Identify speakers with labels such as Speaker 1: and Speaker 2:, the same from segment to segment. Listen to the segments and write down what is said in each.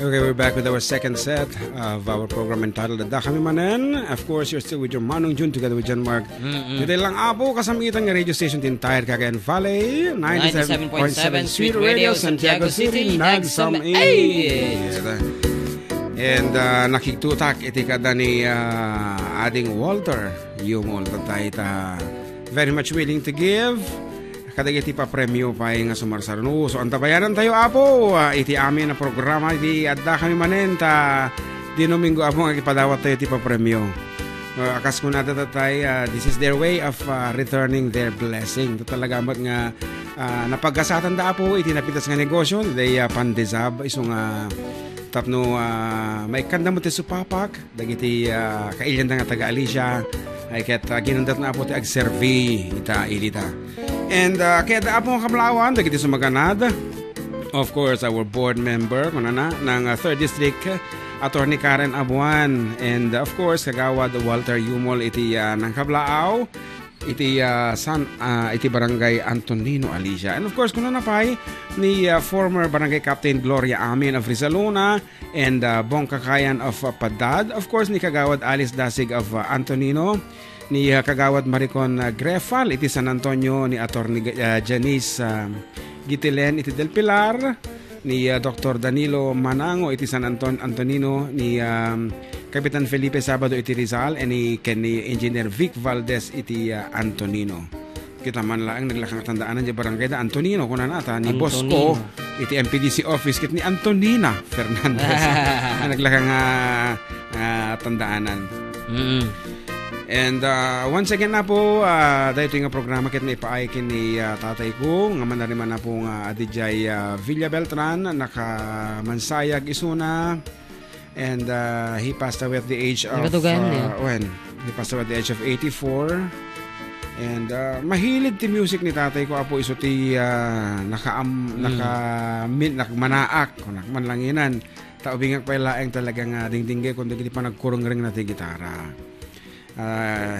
Speaker 1: Okay, we're back with our second set of our program entitled Adda Kami Manen. Of course, you're still with your Manong Jun together with John Mark. Dito lang apo kasamitan ng radio station din Tire Cagayan Valley 97.7 Sweet Radio Santiago City Nagsamay. And nakiktutak iti kada ni ading Walter Yumol tayo very much willing to give kadagiti pa premyo pa nga sumarsarno. So antabayanan tayo apo iti amin na programa iti Adda Kami Manen ta di Domingo apo nga ipadawat tayo iti pa premyo. Akas ko na tayo this is their way of returning their blessing. Ito talaga nga napagkasatan da apo iti napitas nga negosyo they pandesab isong tapno may kanda mo ti supapak dagiti kailyan nga taga Alicia ay ket ginundat na apo ti agservi ita ilita. And kaya apo nga kamlawan dagiti sumaganad. Of course, our board member kunana ng 3rd District Attorney Karen Abuan, and of course kagawad Walter Yumol iti ng Kablaaw iti iti Barangay Antonino Alicia. And of course kunana pay ni former Barangay Captain Gloria Amin of Rizaluna and Bong Kakayan of Padad. Of course ni kagawad Alice Dasig of Antonino, ni kagawad Maricon Grefal iti San Antonio, ni Attorney Janice Gitilen iti Del Pilar, ni Dr. Danilo Manango iti San Antonino, ni Kapitan Felipe Sabado iti Rizal, and ni Engineer Vic Valdez iti Antonino. Kita man lang naglakang tandaanan di barangay da Antonino kunan ata ni Bosco iti MPDC office kit ni Antonina Fernandez naglakang tandaanan. And once again na po, dahil ito yung programa kit may paaikin ni tatay ko, nga manariman na po nga Adijay Villa Beltran, nakamansayag isuna, and he passed away at the age of, he passed away at the age of 84, and mahilig ti music ni tatay ko, apo iso ti nakmanaak, nakmanlanginan, taubingak pa ilaeng talagang dingdingge, kundi di pa nagkurong ring na ti gitara.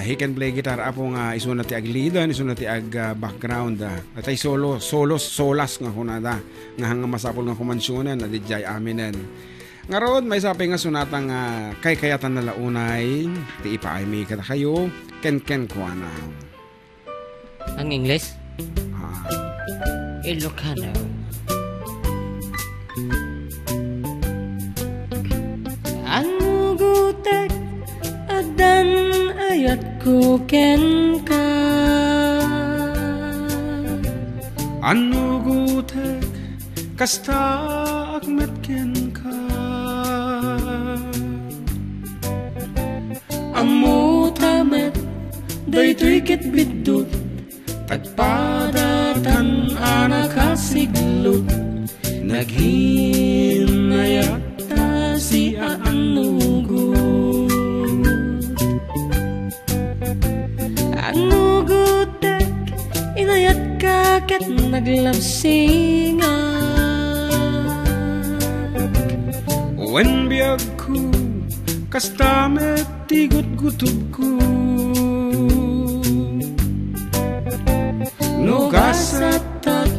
Speaker 1: He can play guitar apo nga iso na ti ag leadan, iso na ti ag background atay solas nga kunada nga hanga masapol nga kumansyonan na dijay aminen nga rod may sapi nga sunatang kay kayatan na launay ti ipaay mi kada kayo ken kuana
Speaker 2: ang English Ilocano. Ano gutek adan ayat ko ken ka,
Speaker 1: ano gutek kasta akmet ken ka,
Speaker 2: amo tamet daytoy ket bidot tagpadatan anak kasiglut naghinayat ta si anugo. Anugutek inayat ka ket naglabsinga,
Speaker 1: wen biyag ko kastamet tigut-gutub ko,
Speaker 2: nugasatat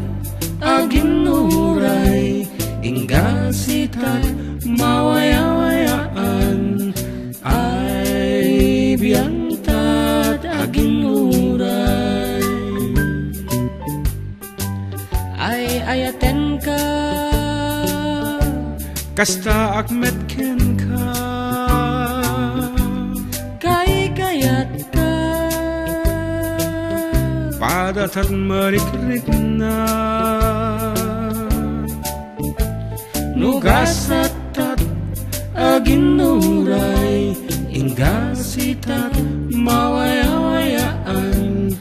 Speaker 2: aginuray ingasitat mawaya-wayaan ay biyantad aginuray ay ayaten ka
Speaker 1: kasta akmet ken ka,
Speaker 2: kay kayat ka
Speaker 1: padatat marikrik na,
Speaker 2: nugasatat aginuray ingasitat mawaya-wayaan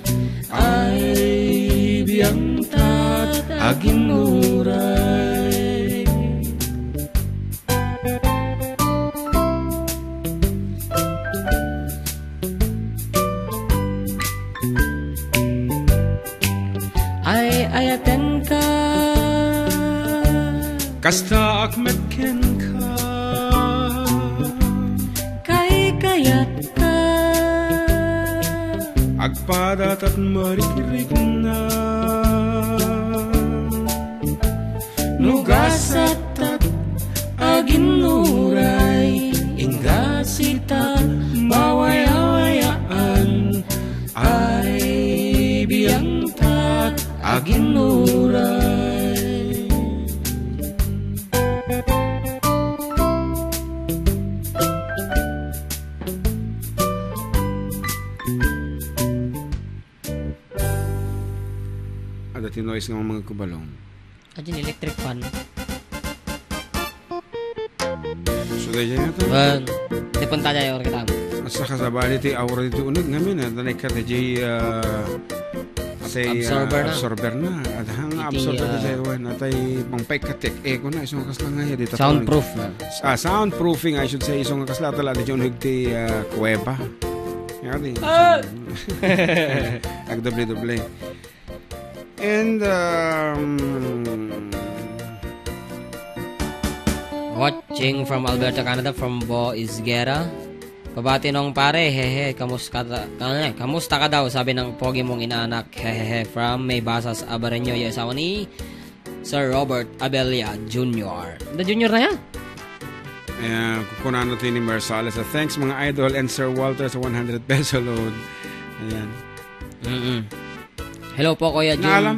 Speaker 2: ay biyangtat aginuray. Ay ayaten ka
Speaker 1: Kasta akmetken ka
Speaker 2: Kay kayat ka
Speaker 1: agpadat at marikirig na
Speaker 2: Nugasat at aginuray Ingasita bawayawayaan Ay biyangtat aginuray
Speaker 1: Ada tinois ng mga kubalong.
Speaker 3: Ajin electric fan.
Speaker 1: Sudah dyan ito.
Speaker 3: Wan, di punta dyan yung kita.
Speaker 1: Asa kasabali ti aura dito unod ngamin. Danay ka ti absorber na. At hang absorber na sa'yo. Atay pangpay katik. Ko na isong kasla nga yan.
Speaker 3: Soundproof.
Speaker 1: Soundproofing I should say. Isong kasla tala. Di dyan ti kuweba. Yan di. Agdoble-doble. And
Speaker 3: Watching from Alberta, Canada, from Bo Isguera. Pabati nung pare, hehe, kamusta ka daw, sabi ng pogi mong inaanak, hehehe, from Maybasas, Abareño, yung asawa ni Sir Robert Abella Jr. The Junior na yan?
Speaker 1: Kukunan natin ni Marsales. Thanks mga idol and Sir Walter sa 100 peso load. Ayan.
Speaker 3: Hello po Kuya June.
Speaker 1: Naalam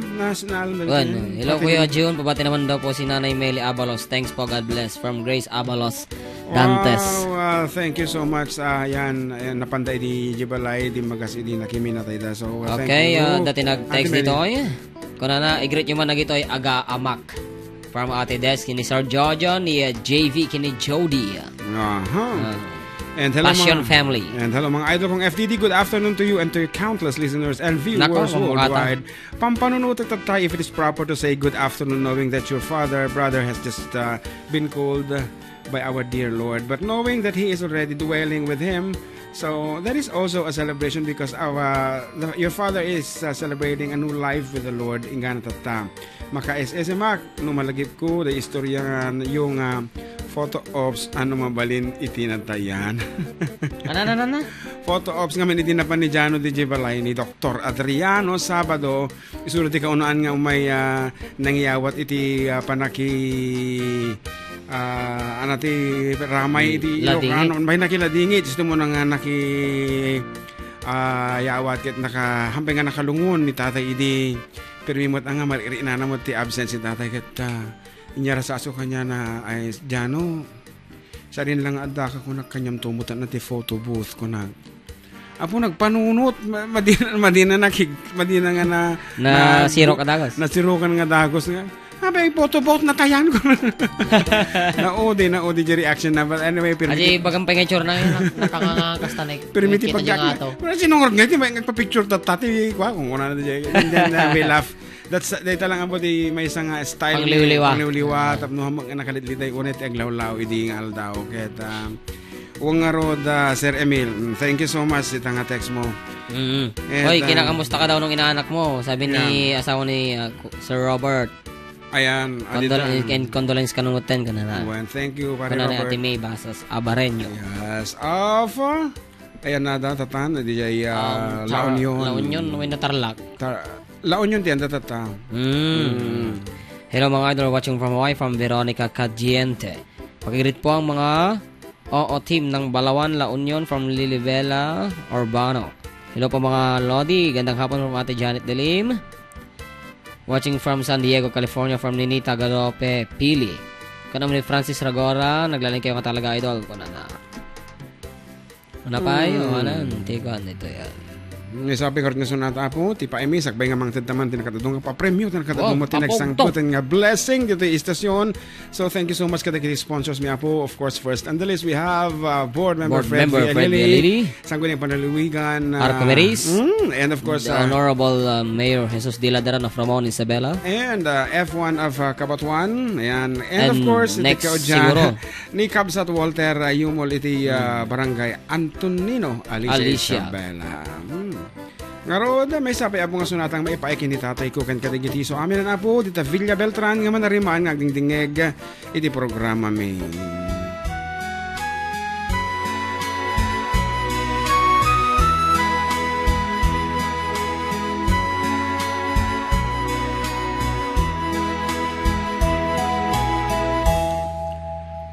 Speaker 3: Hello Kuya June. Pabati naman daw po si Nanay Meli Abalos. Thanks po, God bless. From Grace Abalos Dantes.
Speaker 1: Wow, thank you so much. Ayan, napanday di Jibalay di magasi di nakiminatay da. So
Speaker 3: okay,
Speaker 1: thank you.
Speaker 3: dati nag-text dito ay. Kuna na i-greet nyo man na gito ay Aga Amak. From Ate Des kini Sir Jojo ni JV kini Jody.
Speaker 1: And hello
Speaker 3: Passion family.
Speaker 1: And hello mga idol kong FDD. Good afternoon to you and to your countless listeners and viewers worldwide. Pampanunutot at tayo if it is proper to say good afternoon knowing that your brother has just been called by our dear Lord. But knowing that He is already dwelling with Him, so that is also a celebration because your father is celebrating a new life with the Lord. Ingana tata. Maka-SSMak, nung malagip ko, the istorya yung photo ops, mabalin itinatayan.
Speaker 3: Ano?
Speaker 1: Photo ops nga itinapan ni Jano DJ Balay ni Dr. Adriano Sabado. Isunod di kaunaan nga may nangyawat iti panaki anati ramay iti Ilocano. May nakiladingit. Gusto mo nang naki yawat ket hampay nga nakalungon ni tatay idi. Pero imot nga malirina na mo ti absent si tatay ket inyara sa aso kanya na ay Jano sa rin lang adda ka kung kanyang tumutan na ti photo booth ko na apo nagpanunot madina nga na
Speaker 3: siro ka dagos
Speaker 1: na sirokan nga dagos nga abay photo booth na tayan ko na odi di reaction na but anyway pero
Speaker 3: aji bagang pengecure na nakakakasta na
Speaker 1: permiti pagka pero sinungod nga iti may nagpa-picture tati kwa kung una na di we laugh. Dito lang ang di may isang style pangliwliwa tapno hamang nakalidliday unet aglawlaw idi nga aldaw ket uwang nga rod Sir Emil, thank you so much itang text mo.
Speaker 3: Hoy, kinakamusta ka daw nung inaanak mo, sabi ni asawa ni Sir Robert.
Speaker 1: Ayan,
Speaker 3: condolence kanungutan ka na.
Speaker 1: Well, thank you pare
Speaker 3: Robert.
Speaker 1: Robert.
Speaker 3: Ati May Basas Abareño.
Speaker 1: Yes, ayan na tatan di ay La Union
Speaker 3: when natarlak.
Speaker 1: La Union tiyan tata.
Speaker 3: Hello mga idol watching from Hawaii from Veronica Cadiente. Pag-greet po ang mga team ng Balawan La Union from Lilibela Urbano. Hello po mga Lodi, gandang hapon from Ate Janet Delim. Watching from San Diego, California from Ninita Galope Pili. Kanam ni Francis Ragora, naglaling kayo ka talaga idol ko na. Ano pa yun? Tikan ito yan.
Speaker 1: Sabi ko rin nga sunata po, ti pa emi sakbay nga mang tintaman tinakatadong nga pa-premyo tinakatadong mo tinagsangputin nga blessing dito istasyon. So thank you so much kada kiti sponsors mi apo. Of course first on the list we have board member Fred Villalili, Sangguniang Panaliwigan
Speaker 3: Arcomeris,
Speaker 1: and of course
Speaker 3: the Honorable Mayor Jesus de la Daran of Ramon Isabela,
Speaker 1: and F1 of Cabatuan, and of course
Speaker 3: next
Speaker 1: siguro ni Kabsat Walter Yumol iti Barangay Antonino Alicia Isabela. Ngaro da may sapay apo nga sunatang maipaikin ni tatay ko kan kadigiti. So amin na po dita Villa Beltran nga manarimaan nga dingdingeg iti programa mi.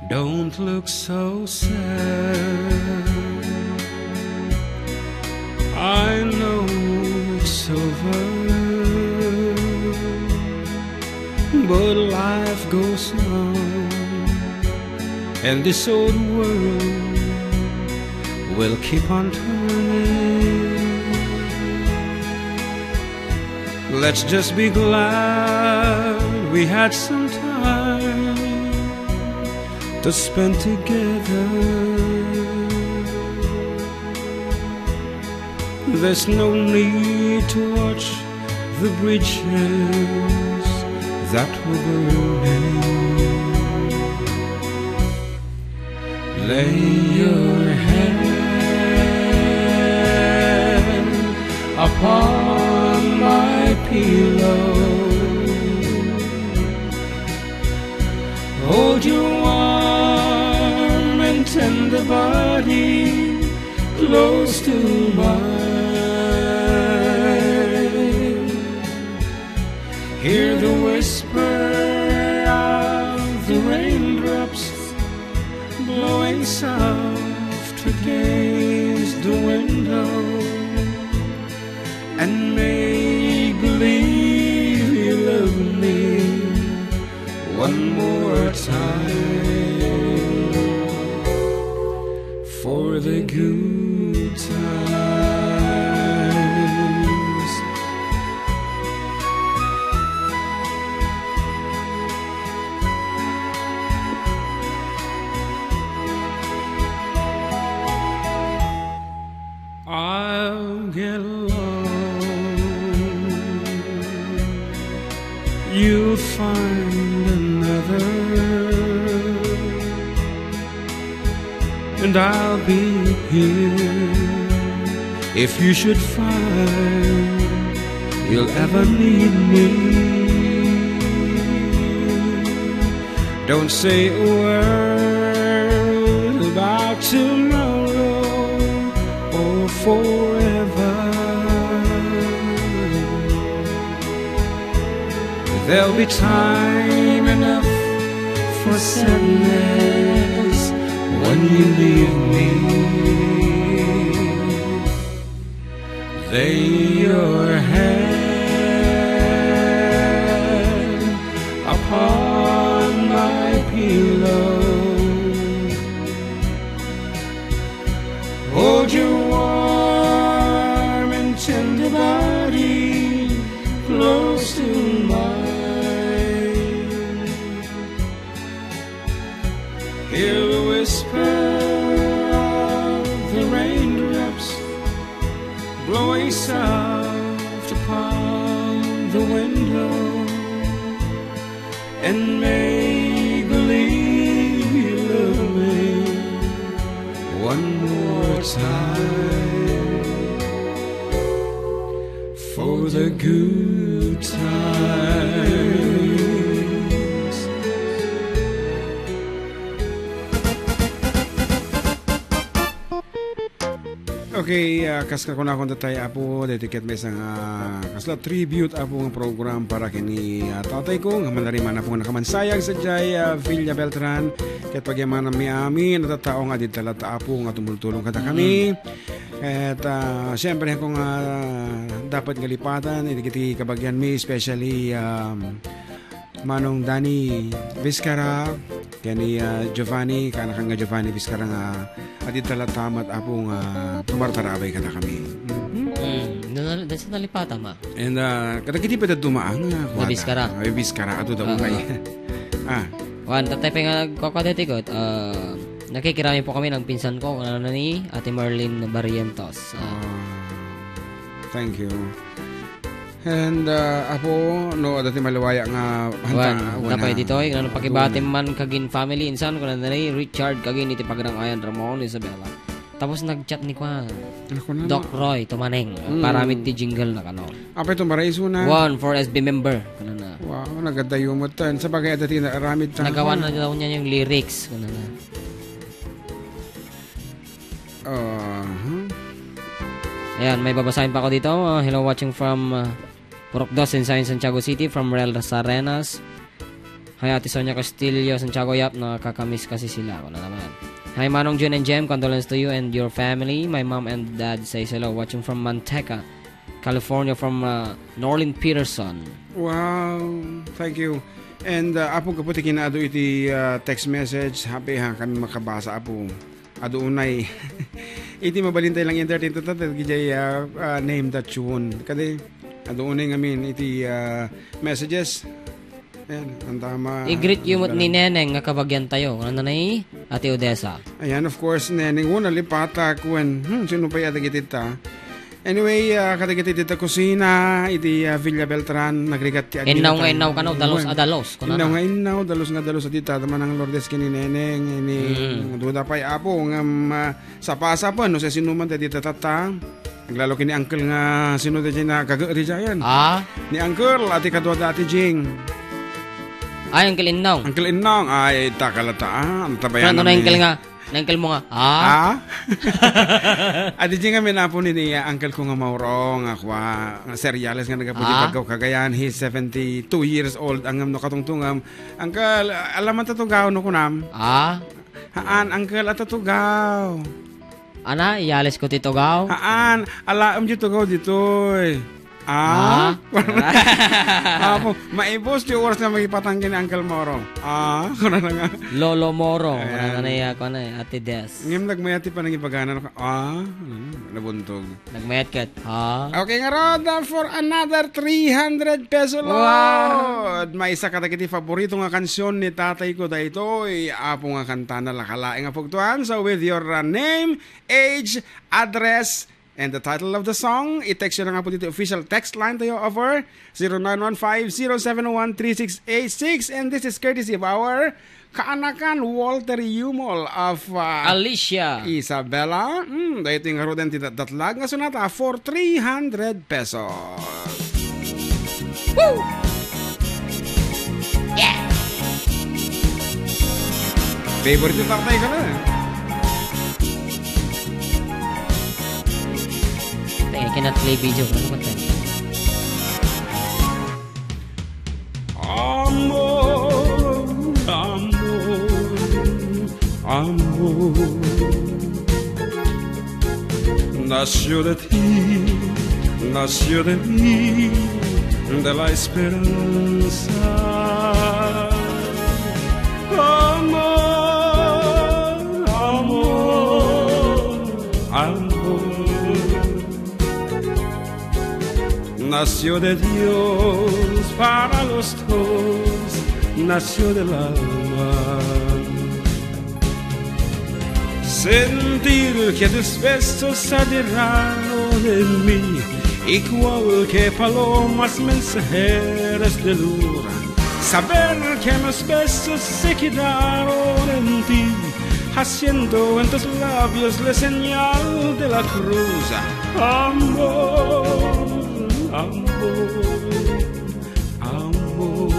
Speaker 1: Don't look so sad. I know it's over, but life goes on, and this old world will keep on turning. Let's just be glad we had some time to spend together. There's no need to watch the bridges that were burning. Lay your hand upon my pillow. Hold your warm and tender body close to mine. Hear the whisper of the raindrops blowing soft against the window, and make believe you love me one more time for the good times. I'll get along, you'll find another, and I'll be here if you should find you'll ever need me. Don't say a word about tomorrow or forever. There'll be time enough for sadness when you leave me. Lay your hand upon my pillow. Hold your warm and tender body close to mine. Hear the whisper of the raindrops blowing soft upon the window, and make believe you love me one more time for the good times. Okay, kaska ko na akong tatay apo, dediket may isang kasla tribute apo ng program para kini tatay ko, nga manariman na po nakamansayag sa Jay Villa Beltran, kaya't pagyaman na mi amin, natatao nga din talata apo nga tumultulong kata kami. At siyempre kung dapat ngalipatan, idigiti kabagyan mi, especially Manong Danny Vizcara, kani Giovanni, kanakang nga Giovanni Vizcara nga adit talatamat apo nga tumartarabay kada kami.
Speaker 3: Doon sa nalipata ma.
Speaker 1: And kadagiti pa dumaang nga
Speaker 3: Vizcara.
Speaker 1: Vizcara ato daw kay.
Speaker 3: Wan, tatay pa nga kakadetigot. Nakikirami po kami ng pinsan ko, ano na ni Ate Marlene Barrientos.
Speaker 1: Thank you. And apo no dati malawaya nga
Speaker 3: hanta tapay ditoy ngano pakibati man kagin family insan ko na ni Richard kagin iti Pagrangayan Ramon Isabela Tapos nag-chat ni Kwan.
Speaker 1: Ako na.
Speaker 3: Doc Roy, tumaneng. Paramit ti jingle na kano.
Speaker 1: Apa itong maraiso na?
Speaker 3: One for SB member. Kano na.
Speaker 1: Wow, nagadayo mo tan. Sa bagay dati na aramid tan.
Speaker 3: Nagawa na daw niya yung lyrics. Kano na. Ayan, may babasahin pa ako dito. Hello, watching from Purok Dos in Santiago City. From Rel Sarenas. Hi, Ate Sonia Castillo, Santiago Yap. Nakakamiss kasi sila. Kano naman. Hi, Manong Jun and Jem. Condolence to you and your family. My mom and dad says hello. Watching from Manteca, California, from Norlin Peterson.
Speaker 1: Wow, thank you. And apo kaputi kinaado iti text message. Happy ha kami makabasa apo. Ado unay. Iti mabalintay lang entertain to gijay name that tune. Kadi ado unay ngamin iti messages. Ayan, ang tama.
Speaker 3: I-greet you ni Neneng nga kabagyan tayo. Ano na ni Ate Odessa?
Speaker 1: Ayan, of course, Neneng. Una, lipata kwen. Sino pa yata kitita? Anyway, katigitita kusina, iti Villa Beltran, nagrigat ti
Speaker 3: Inaw nga inaw ka no, dalos adalos.
Speaker 1: Inaw nga inaw, dalos nga dalos. Atita, taman ang Lourdes kini Neneng. Duda pa'y apo, sa pasa po, no, sa sinuman, tita tata. Naglalo kini uncle nga, sino da dyan na kagari dyan. Ni uncle, ati kadwa ati Jing.
Speaker 3: Ay, Uncle Inaw.
Speaker 1: Uncle Inaw, ay takalata. Ang tabayan
Speaker 3: ano na Uncle nga? Uncle mo nga?
Speaker 1: Adi dyan nga minapo ni uncle ko nga maurong. Akwa, seriales nga nagapudi pagkaw kagayan. He's 72 years old. Ang nakatungtungam. Uncle, alaman tatugaw no kunam? Haan, uncle, atatugaw.
Speaker 3: Ana, iyales ko titugaw?
Speaker 1: Haan, alaam dito gaw dito eh. Maibos yung oras na magipatangkin ni Uncle Moro. Kuna na nga.
Speaker 3: Lolo Moro. Kuna na iya ko na Ate Des.
Speaker 1: Ngayon nagmayati pa nang ipagana. Nabuntog.
Speaker 3: Nagmayat ka.
Speaker 1: Okay nga Roda for another 300 peso load. May isa katakiti favorito nga kansyon ni tatay ko dahito. Apo nga kanta na lakalaing nga pugtuhan. So with your name, age, address, and the title of the song, i-text nyo na nga po dito official text line tayo over 0915-071-3686. And this is courtesy of our kaanakan Walter Yumol of
Speaker 3: Alicia
Speaker 1: Isabela. Dahito yung harudan datlag nga sunata for 300 pesos. Woo!
Speaker 3: Yeah!
Speaker 1: Favorite yung tatay ka na
Speaker 3: I cannot play video. Ano ba tayo?
Speaker 1: Amor, amor, amor. Nació de ti, nació de mí, de la esperanza. Amor, amor, amor. Nació de Dios para los dos, nació del alma. Sentir que tus besos se adheraron en mí, igual que palomas mensajeras de luna. Saber que mis besos se quedaron en ti, haciendo en tus labios la señal de la cruz. Amor, amor, amor.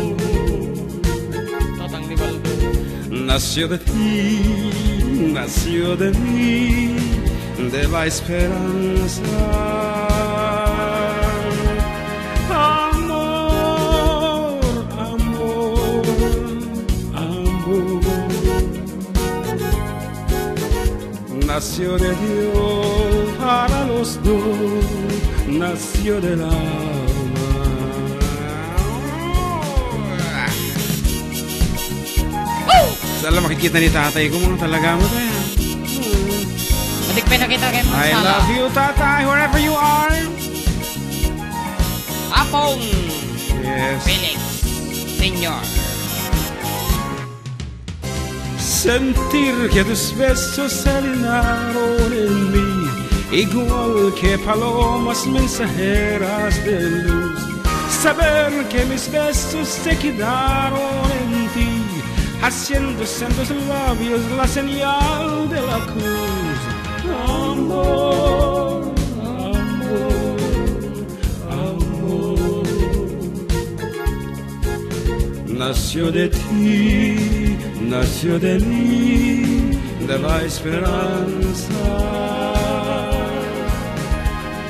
Speaker 1: Nació de ti, nació de mí, de la esperanza. Amor, amor, amor. Nació de Dios para los dos, nació del alma. Sala makikita ni tatay ko mga talaga mo tayo.
Speaker 3: Matik pa nakita kayo mga
Speaker 1: I love you tatay wherever you are.
Speaker 3: Apong
Speaker 1: Yes.
Speaker 3: Felix Senior.
Speaker 1: Sentir que tus besos se alienaron en mí, igual que palomas mensajeras de luz. Saber que mis besos se quedaron en ti, haciéndose en tus labios la señal de la cruz. amor, amor, amor. Nació de ti, nació de mí, de la esperanza.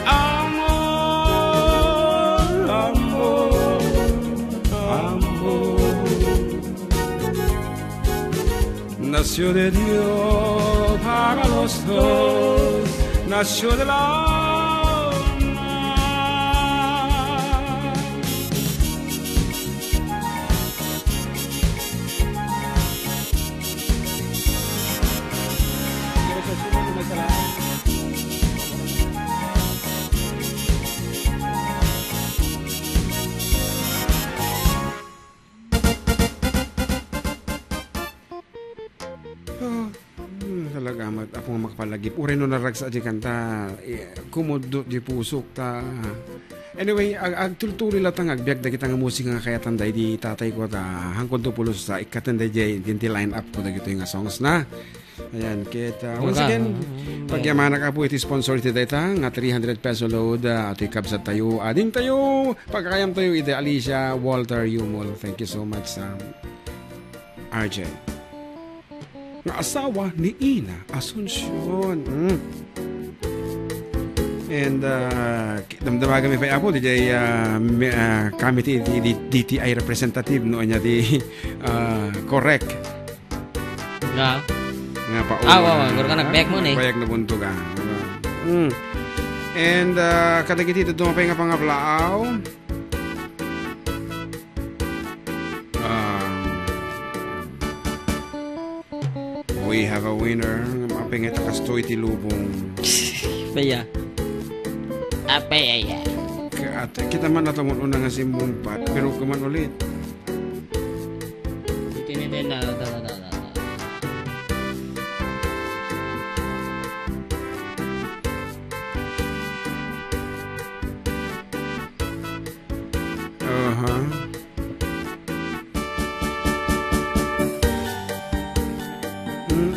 Speaker 1: Amor, amor, amor. Nació de Dios para los dos, nació del alma. Talagamat ako nga makapalagip. Ure no naragsa di kanta. Kumudot di pusok ta. Anyway, agtulturi latang agbiag da kita nga musika nga kaya tanday di tatay ko ta. Hangkod to pulos sa ikatanday di dinti line up ko da gito yung songs na. Ayan, kita. Once again, pagyamana ka po iti sponsor iti data nga 300 peso load at ikabsat tayo. Ading tayo. Pagkakayam tayo iti Alicia Walter Yumol. Thank you so much RJ. Nga asawa ni Ina Asuncion. And damdamaga mi pa ako DJ committee di DTI representative no nya di correct.
Speaker 3: Nga.
Speaker 1: Nga pa.
Speaker 3: Guro ka nag-back mo ni.
Speaker 1: Payag na bunto ka. And kadagiti ito dumapay nga pangaplaaw. We have a winner. Mapingit kasto iti lubong.
Speaker 3: Paya. Apaya.
Speaker 1: At kita man natamon una nga simbong pat. Pero kuman ulit.
Speaker 3: Itininin na.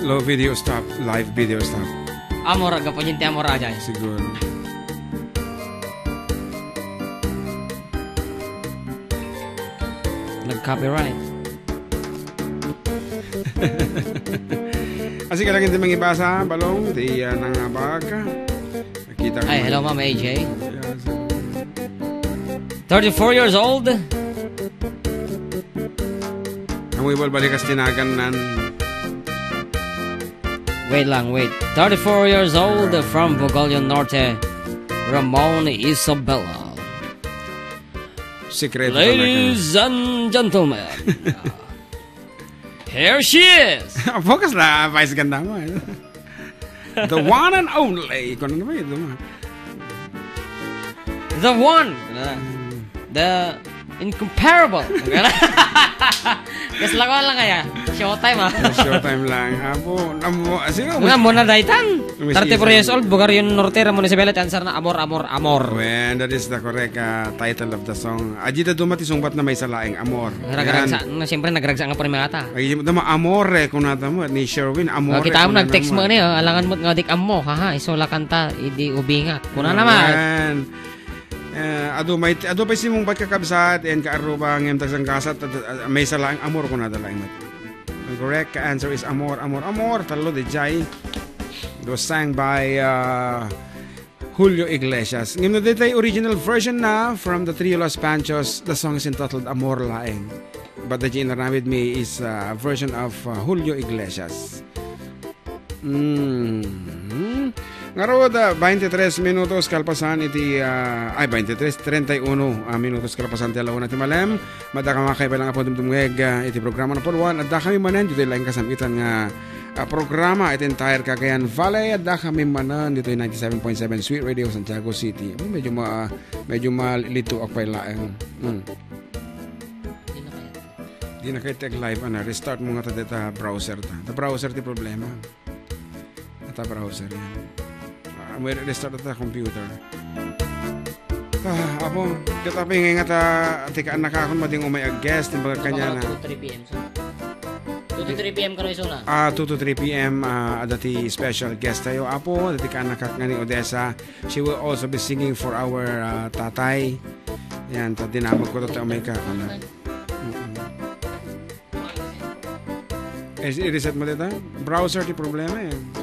Speaker 1: Low video stop. Live video stop.
Speaker 3: Amor, aga po yun ti amor aja.
Speaker 1: Siguro.
Speaker 3: Nag-copyright.
Speaker 1: Kasi ka lang hindi mangibasa, balong. Di nangabag ka. Nakita ko.
Speaker 3: Ay, hello Ma'am AJ. 34 years old.
Speaker 1: Amoy balbalikas tinagan nan.
Speaker 3: Wait. 34 years old from Bogolion Norte, Ramon Isabella.
Speaker 1: Secret.
Speaker 3: Ladies and gentlemen, here she is.
Speaker 1: Focus na, vice ganda mo. The one and only. Kung ano ba ito mo?
Speaker 3: The one. The incomparable. Kasi lang kaya. Showtime
Speaker 1: Showtime lang. Apo, sino?
Speaker 3: Nga muna daitan. 34 years old, Bogolion Norte, Ramon Isabella. Answer na amor, amor, amor.
Speaker 1: When that is the correct title of the song. Ajita dumati sungbat na may salaing amor.
Speaker 3: Nagragsa. Siyempre nagragsa nga po ni mga ata.
Speaker 1: Ay, dama amore kung nata mo ni Sherwin amore.
Speaker 3: Kita mo nag-text mo ni, alangan mo nga dik amo, haha, isola kanta, idi ubingat. Kuna naman.
Speaker 1: Ado pa simong pagkakabsat and kaaruba ng tagsang kasat may salaing amor ko na dalaing mat. The correct answer is amor, amor, amor. Talo de Jai. It was sang by Julio Iglesias. Ngayon na dito original version na from the Trio Los Panchos. The song is entitled Amor Laeng. But the general with me is a version of Julio Iglesias. Ngaroda, 23 minutos kalpasan iti 31 minutos kalpasan ti alauna ti malem. Mada ka makay palang apod dumdumweg iti programa na pulwan. At da kami manan dito lang kasamitan nga programa iti entire Cagayan Valley. At da kami manan dito 97.7 Sweet Radio Santiago City. Medyo malito ako laeng. Di na kayo tag live restart mo nga ta dito browser ta. Ta browser ti problema. Ta browser yan. May restart ta computer. Apo, kataping nga ta tika anak akon mading umay guest timbaga kanya na.
Speaker 3: 3 PM. 2 to 3 p.m. ka isuna.
Speaker 1: 2 to 3 p.m. Dati special guest tayo Apo, dati ka anak nga ni Odessa. She will also be singing for our tatay. Yan, dinamag ko tayo may kakana. I-reset mo dito. Browser di problema eh.